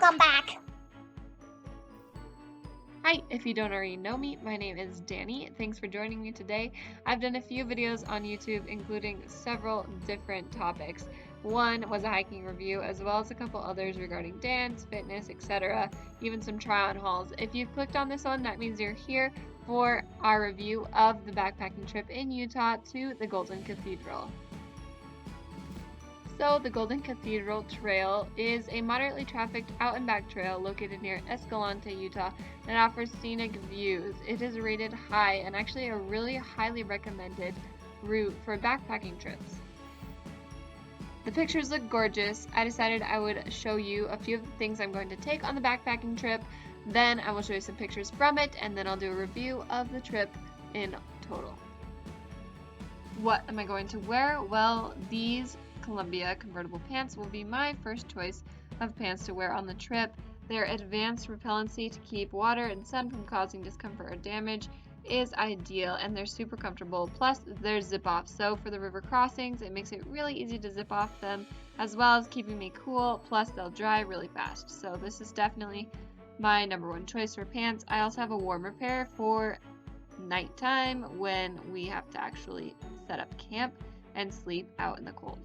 Welcome back! Hi, if you don't already know me, my name is Danny. Thanks for joining me today. I've done a few videos on YouTube, including several different topics. One was a hiking review, as well as a couple others regarding dance, fitness, etc., even some try-on hauls. If you've clicked on this one, that means you're here for our review of the backpacking trip in Utah to the Golden Cathedral. So the Golden Cathedral Trail is a moderately trafficked out and back trail located near Escalante, Utah, and offers scenic views. It is rated high and actually a really highly recommended route for backpacking trips. The pictures look gorgeous. I decided I would show you a few of the things I'm going to take on the backpacking trip. Then I will show you some pictures from it, and then I'll do a review of the trip in total. What am I going to wear? Well, these Columbia convertible pants will be my first choice of pants to wear on the trip. Their advanced repellency to keep water and sun from causing discomfort or damage is ideal, and they're super comfortable. Plus, they're zip off, so for the river crossings, it makes it really easy to zip off them, as well as keeping me cool. Plus, they'll dry really fast. So this is definitely my number one choice for pants. I also have a warmer pair for nighttime when we have to actually set up camp and sleep out in the cold.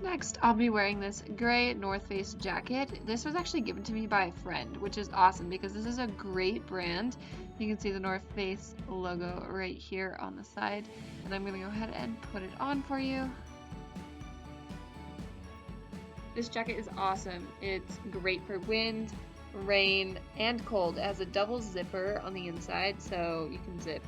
Next, I'll be wearing this gray North Face jacket. This was actually given to me by a friend, which is awesome because this is a great brand. You can see the North Face logo right here on the side, and I'm gonna go ahead and put it on for you. This jacket is awesome. It's great for wind, rain, and cold. It has a double zipper on the inside, so you can zip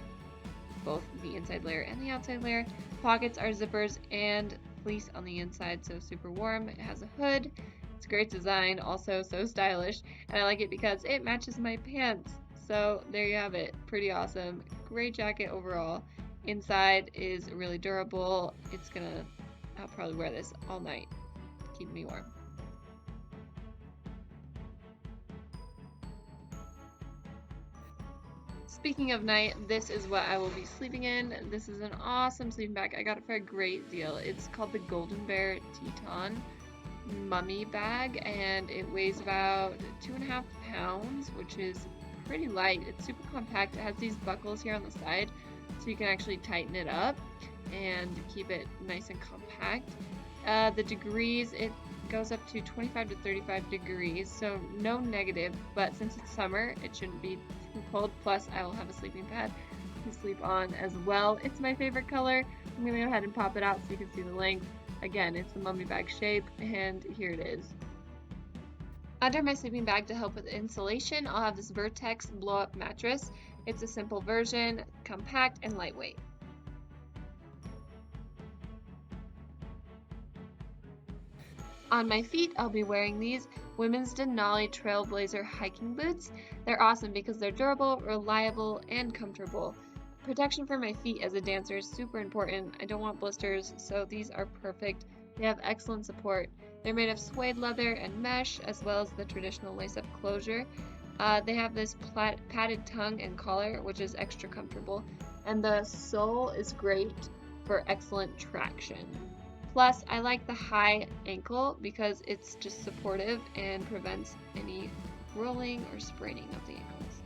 both the inside layer and the outside layer. Pockets are zippers and fleece on the inside, so super warm. It has a hood. It's a great design, also so stylish, and I like it because it matches my pants. So there you have it. Pretty awesome. Great jacket overall. Inside is really durable. I'll probably wear this all night to keep me warm. Speaking of night, this is what I will be sleeping in. This is an awesome sleeping bag. I got it for a great deal. It's called the Golden Bear Teton Mummy Bag, and it weighs about 2.5 pounds, which is pretty light. It's super compact. It has these buckles here on the side, so you can actually tighten it up and keep it nice and compact. The degrees, it goes up to 25 to 35 degrees, so no negative, but since it's summer, it shouldn't be too cold. Plus, I will have a sleeping pad to sleep on as well. It's my favorite color. I'm gonna go ahead and pop it out so you can see the length. Again, it's the mummy bag shape, and here it is. Under my sleeping bag, to help with insulation, I'll have this Vertex blow-up mattress. It's a simple version, compact and lightweight. On my feet, I'll be wearing these Women's Denali Trailblazer hiking boots. They're awesome because they're durable, reliable, and comfortable. Protection for my feet as a dancer is super important. I don't want blisters, so these are perfect. They have excellent support. They're made of suede leather and mesh, as well as the traditional lace-up closure. They have this padded tongue and collar, which is extra comfortable. And the sole is great for excellent traction. Plus, I like the high ankle because it's just supportive and prevents any rolling or spraining of the ankles.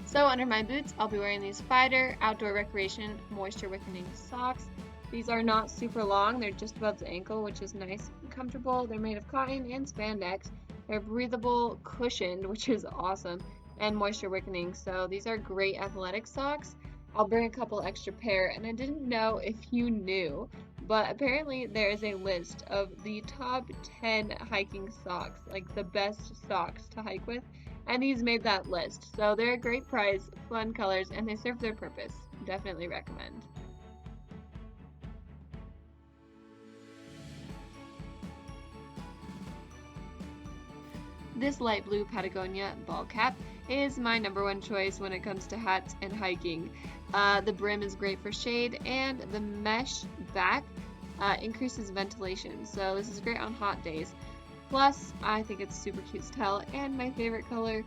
So under my boots, I'll be wearing these Fighter Outdoor Recreation Moisture Wickening socks. These are not super long, they're just above the ankle, which is nice and comfortable. They're made of cotton and spandex. They're breathable, cushioned, which is awesome, and moisture wickening, so these are great athletic socks. I'll bring a couple extra pair, and I didn't know if you knew, but apparently there is a list of the top 10 hiking socks, like the best socks to hike with, and these made that list. So they're a great price, fun colors, and they serve their purpose. Definitely recommend. This light blue Patagonia ball cap is my number one choice when it comes to hats and hiking. The brim is great for shade, and the mesh back increases ventilation, so this is great on hot days. Plus, I think it's super cute style and my favorite color.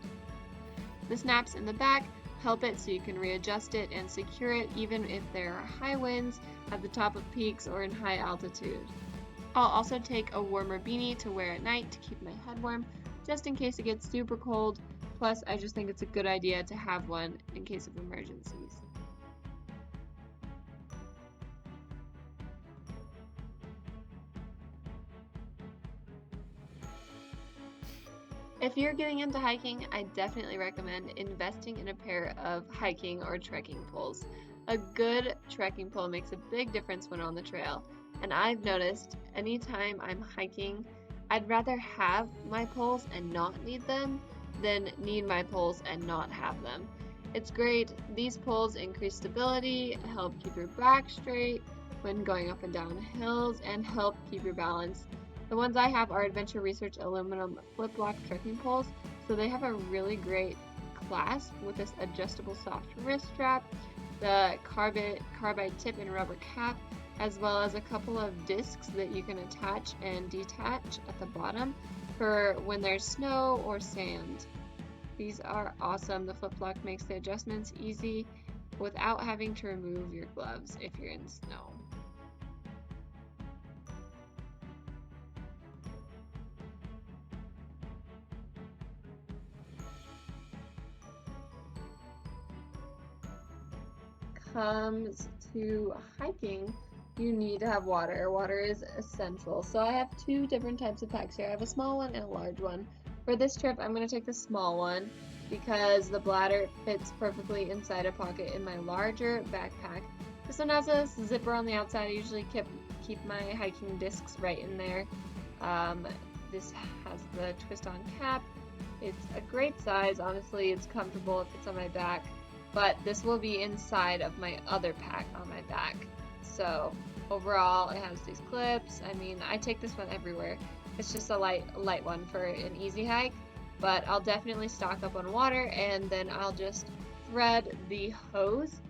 The snaps in the back help it so you can readjust it and secure it even if there are high winds at the top of peaks or in high altitude. I'll also take a warmer beanie to wear at night to keep my head warm, just in case it gets super cold. Plus, I just think it's a good idea to have one in case of emergencies. If you're getting into hiking, I definitely recommend investing in a pair of hiking or trekking poles. A good trekking pole makes a big difference when on the trail, and I've noticed anytime I'm hiking, I'd rather have my poles and not need them than need my poles and not have them. It's great. These poles increase stability, help keep your back straight when going up and down hills, and help keep your balance. The ones I have are Adventure Research aluminum flip-lock trekking poles, so they have a really great clasp with this adjustable soft wrist strap, the carbide tip and rubber cap, as well as a couple of discs that you can attach and detach at the bottom for when there's snow or sand. These are awesome. The flip-lock makes the adjustments easy without having to remove your gloves if you're in snow. Comes to hiking, you need to have water. Water is essential. So I have two different types of packs here. I have a small one and a large one. For this trip, I'm going to take the small one because the bladder fits perfectly inside a pocket in my larger backpack. This one has a zipper on the outside. I usually keep my hiking discs right in there. This has the twist-on cap. It's a great size. Honestly, it's comfortable. It fits on my back. But this will be inside of my other pack on my back. So overall, it has these clips. I mean, I take this one everywhere. It's just a light one for an easy hike, but I'll definitely stock up on water, and then I'll just thread the hose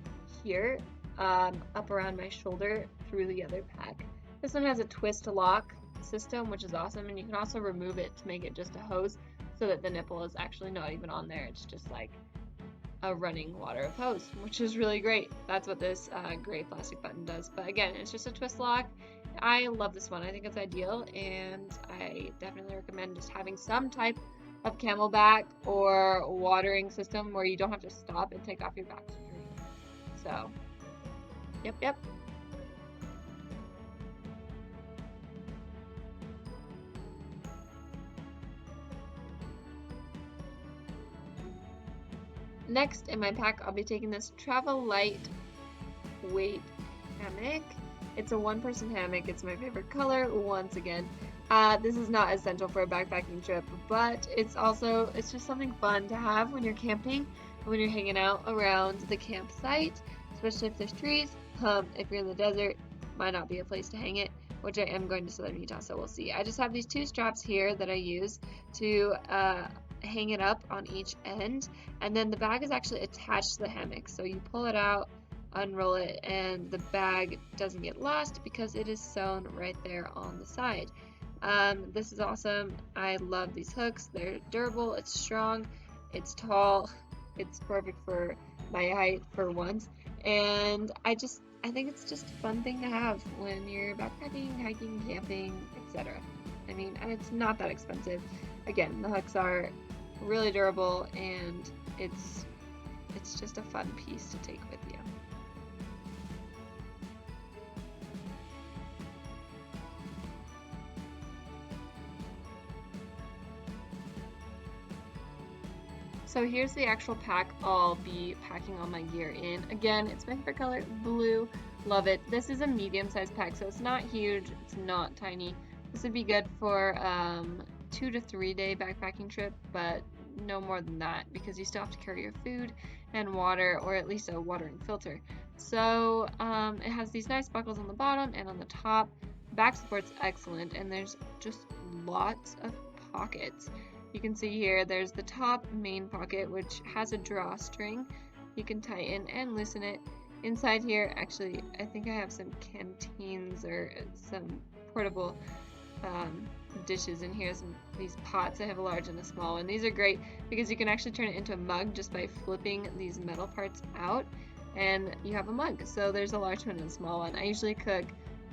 here up around my shoulder through the other pack. This one has a twist lock system, which is awesome, and you can also remove it to make it just a hose so that the nipple is actually not even on there. It's just like a running water of hose, which is really great. That's what this gray plastic button does. But again, it's just a twist lock. I love this one. I think it's ideal, and I definitely recommend just having some type of camelback or watering system where you don't have to stop and take off your back to drink. So, yep. Next in my pack, I'll be taking this Travel Light weight hammock. It's a one-person hammock. It's my favorite color once again. This is not essential for a backpacking trip, but it's just something fun to have when you're camping, when you're hanging out around the campsite, especially if there's trees. If you're in the desert, might not be a place to hang it, which I am going to Southern Utah, so we'll see. I just have these two straps here that I use to hang it up on each end, and then the bag is actually attached to the hammock, so you pull it out, unroll it, and the bag doesn't get lost because it is sewn right there on the side. This is awesome. I love these hooks. They're durable, it's strong, it's tall, it's perfect for my height for once, and I think it's just a fun thing to have when you're backpacking, hiking, camping, etc. I mean, and it's not that expensive. Again, the hooks are really durable, and it's just a fun piece to take with you. So here's the actual pack I'll be packing all my gear in. Again, it's my favorite color, blue. Love it. This is a medium-sized pack, so it's not huge, it's not tiny. This would be good for 2 to 3 day backpacking trip, but no more than that because you still have to carry your food and water, or at least a watering filter. So it has these nice buckles on the bottom and on the top. Back support's excellent, and there's just lots of pockets. You can see here there's the top main pocket, which has a drawstring. You can tighten and loosen it. Inside here, actually, I think I have some canteens or some portable dishes in here, these pots. I have a large and a small one. These are great because you can actually turn it into a mug just by flipping these metal parts out, and you have a mug. So there's a large one and a small one. I usually cook,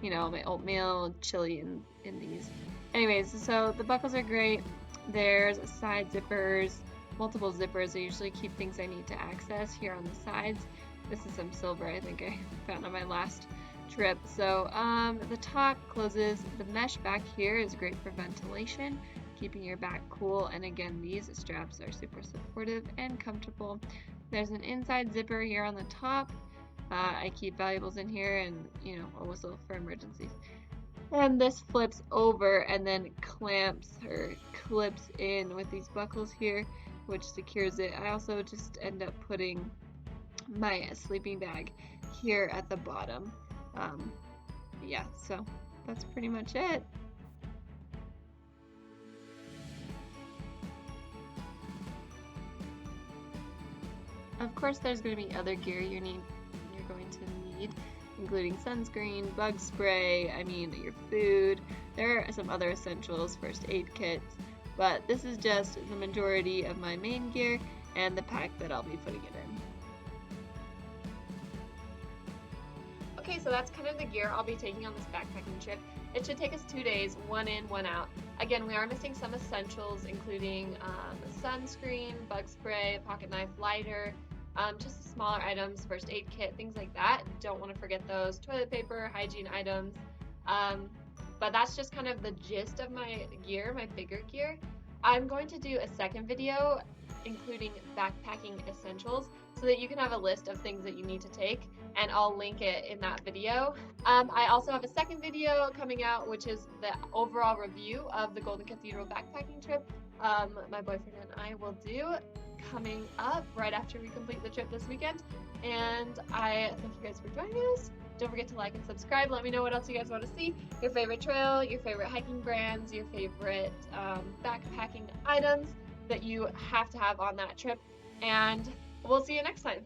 you know, my oatmeal, chili in these. Anyways, so the buckles are great. There's side zippers, multiple zippers. I usually keep things I need to access here on the sides. This is some silver I think I found on my last trip. So the top closes. The mesh back here is great for ventilation, keeping your back cool. And again, these straps are super supportive and comfortable. There's an inside zipper here on the top. I keep valuables in here and, you know, a whistle for emergencies. And this flips over and then clamps or clips in with these buckles here, which secures it. I also just end up putting my sleeping bag here at the bottom. Yeah, so that's pretty much it. Of course, there's going to be other gear you're going to need, including sunscreen, bug spray, your food. There are some other essentials, first aid kits, but this is just the majority of my main gear and the pack that I'll be putting it in. Okay, so that's kind of the gear I'll be taking on this backpacking trip. It should take us 2 days, 1 in, 1 out. Again, we are missing some essentials, including sunscreen, bug spray, pocket knife, lighter, just the smaller items, first aid kit, things like that. Don't want to forget those. Toilet paper, hygiene items. But that's just kind of the gist of my gear, my bigger gear. I'm going to do a second video including backpacking essentials so that you can have a list of things that you need to take, and I'll link it in that video. I also have a second video coming out, which is the overall review of the Golden Cathedral backpacking trip my boyfriend and I will do coming up right after we complete the trip this weekend. And I thank you guys for joining us. Don't forget to like and subscribe. Let me know what else you guys want to see. Your favorite trail, your favorite hiking brands, your favorite backpacking items that you have to have on that trip. And we'll see you next time.